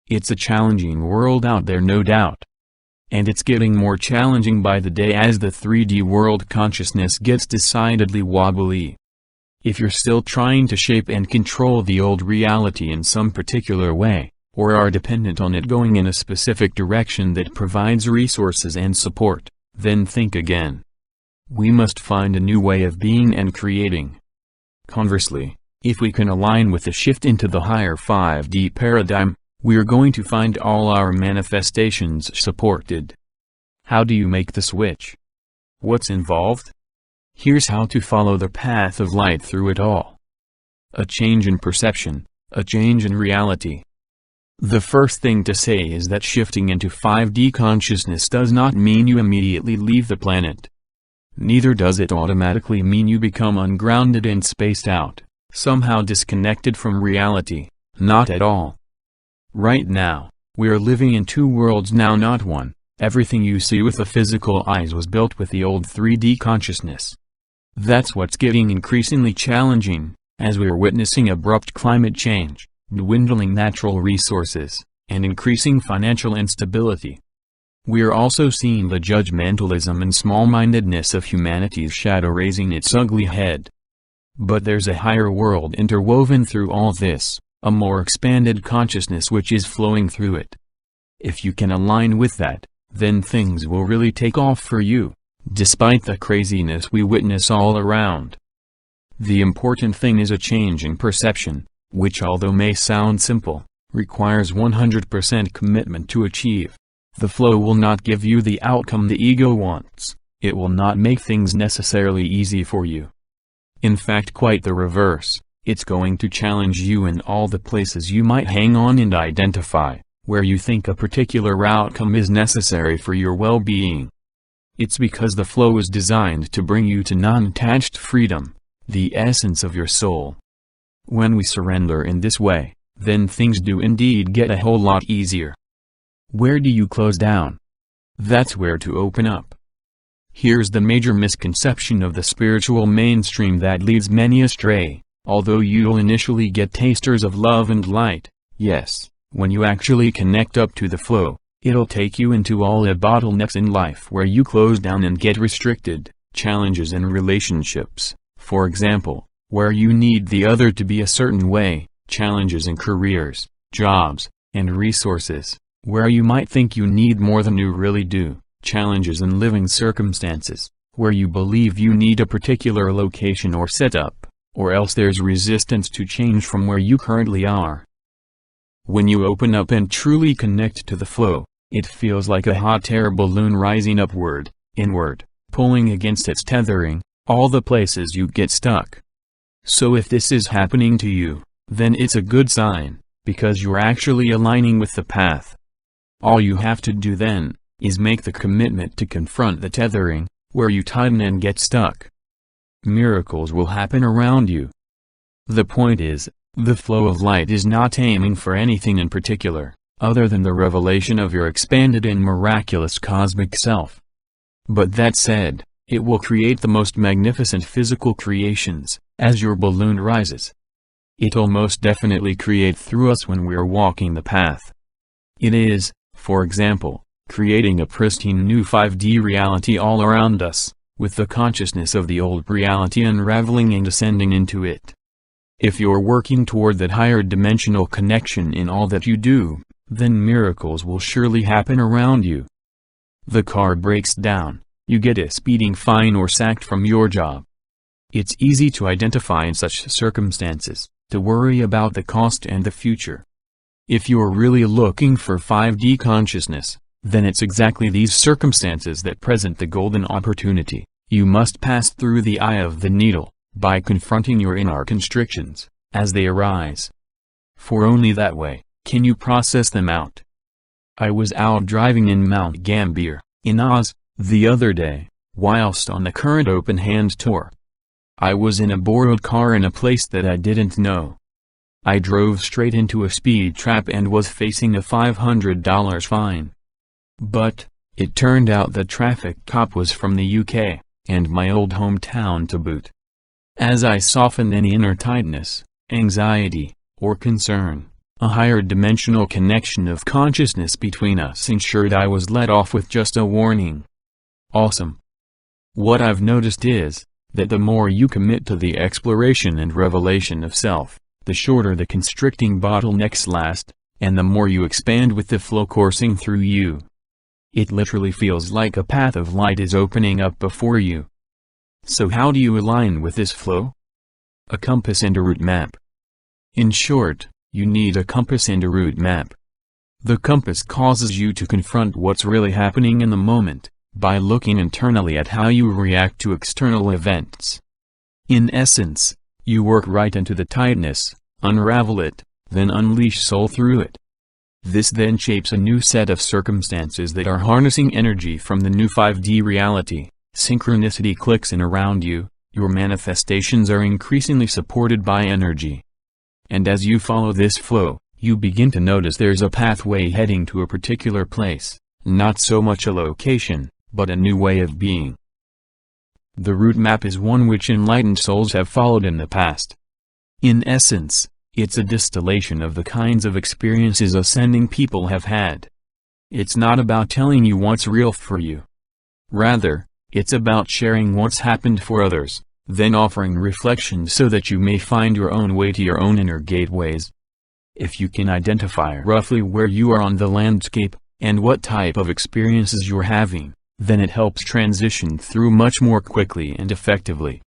It's a challenging world out there, no doubt. And it's getting more challenging by the day as the 3D world consciousness gets decidedly wobbly. If you're still trying to shape and control the old reality in some particular way, or are dependent on it going in a specific direction that provides resources and support, then think again. We must find a new way of being and creating. Conversely, if we can align with the shift into the higher 5D paradigm, we're going to find all our manifestations supported. How do you make the switch? What's involved? Here's how to follow the path of light through it all. A change in perception, a change in reality. The first thing to say is that shifting into 5D consciousness does not mean you immediately leave the planet. Neither does it automatically mean you become ungrounded and spaced out, somehow disconnected from reality, not at all. Right now, we are living in two worlds now, not one. Everything you see with the physical eyes was built with the old 3D consciousness. That's what's getting increasingly challenging, as we are witnessing abrupt climate change, dwindling natural resources, and increasing financial instability. We are also seeing the judgmentalism and small-mindedness of humanity's shadow raising its ugly head. But there's a higher world interwoven through all this, a more expanded consciousness which is flowing through it. If you can align with that, then things will really take off for you, despite the craziness we witness all around. The important thing is a change in perception, which although may sound simple, requires 100% commitment to achieve. The flow will not give you the outcome the ego wants, it will not make things necessarily easy for you. In fact, quite the reverse, it's going to challenge you in all the places you might hang on and identify, where you think a particular outcome is necessary for your well-being. It's because the flow is designed to bring you to non-attached freedom, the essence of your soul. When we surrender in this way, then things do indeed get a whole lot easier. Where do you close down? That's where to open up. Here's the major misconception of the spiritual mainstream that leads many astray. Although you'll initially get tasters of love and light, yes, when you actually connect up to the flow, it'll take you into all the bottlenecks in life where you close down and get restricted, challenges in relationships, for example, where you need the other to be a certain way, challenges in careers, jobs, and resources, where you might think you need more than you really do, challenges in living circumstances, where you believe you need a particular location or setup, or else there's resistance to change from where you currently are. When you open up and truly connect to the flow, it feels like a hot air balloon rising upward, inward, pulling against its tethering, all the places you get stuck. So if this is happening to you, then it's a good sign, because you're actually aligning with the path. All you have to do then, is make the commitment to confront the tethering, where you tighten and get stuck. Miracles will happen around you. The point is, the flow of light is not aiming for anything in particular, other than the revelation of your expanded and miraculous cosmic self. But that said, it will create the most magnificent physical creations, as your balloon rises. It'll most definitely create through us when we're walking the path. It is, for example, creating a pristine new 5D reality all around us, with the consciousness of the old reality unraveling and descending into it. If you're working toward that higher dimensional connection in all that you do, then miracles will surely happen around you. The car breaks down, you get a speeding fine or sacked from your job. It's easy to identify in such circumstances, to worry about the cost and the future. If you're really looking for 5D consciousness, then it's exactly these circumstances that present the golden opportunity. You must pass through the eye of the needle, by confronting your inner constrictions, as they arise. For only that way, can you process them out. I was out driving in Mount Gambier, in Oz, the other day, whilst on the current open hand tour. I was in a borrowed car in a place that I didn't know. I drove straight into a speed trap and was facing a $500 fine. But, it turned out the traffic cop was from the UK, and my old hometown to boot. As I softened any inner tightness, anxiety, or concern, A higher dimensional connection of consciousness between us ensured I was let off with just a warning. Awesome. What I've noticed is, that the more you commit to the exploration and revelation of self, the shorter the constricting bottlenecks last, and the more you expand with the flow coursing through you. It literally feels like a path of light is opening up before you. So how do you align with this flow? A compass and a route map. In short, you need a compass and a route map. The compass causes you to confront what's really happening in the moment, by looking internally at how you react to external events. In essence, you work right into the tightness, unravel it, then unleash soul through it. This then shapes a new set of circumstances that are harnessing energy from the new 5D reality. Synchronicity clicks in around you, your manifestations are increasingly supported by energy. And as you follow this flow, you begin to notice there's a pathway heading to a particular place, not so much a location, but a new way of being. The route map is one which enlightened souls have followed in the past. In essence, it's a distillation of the kinds of experiences ascending people have had. It's not about telling you what's real for you. Rather, it's about sharing what's happened for others, then offering reflections so that you may find your own way to your own inner gateways. If you can identify roughly where you are on the landscape, and what type of experiences you're having, then it helps transition through much more quickly and effectively.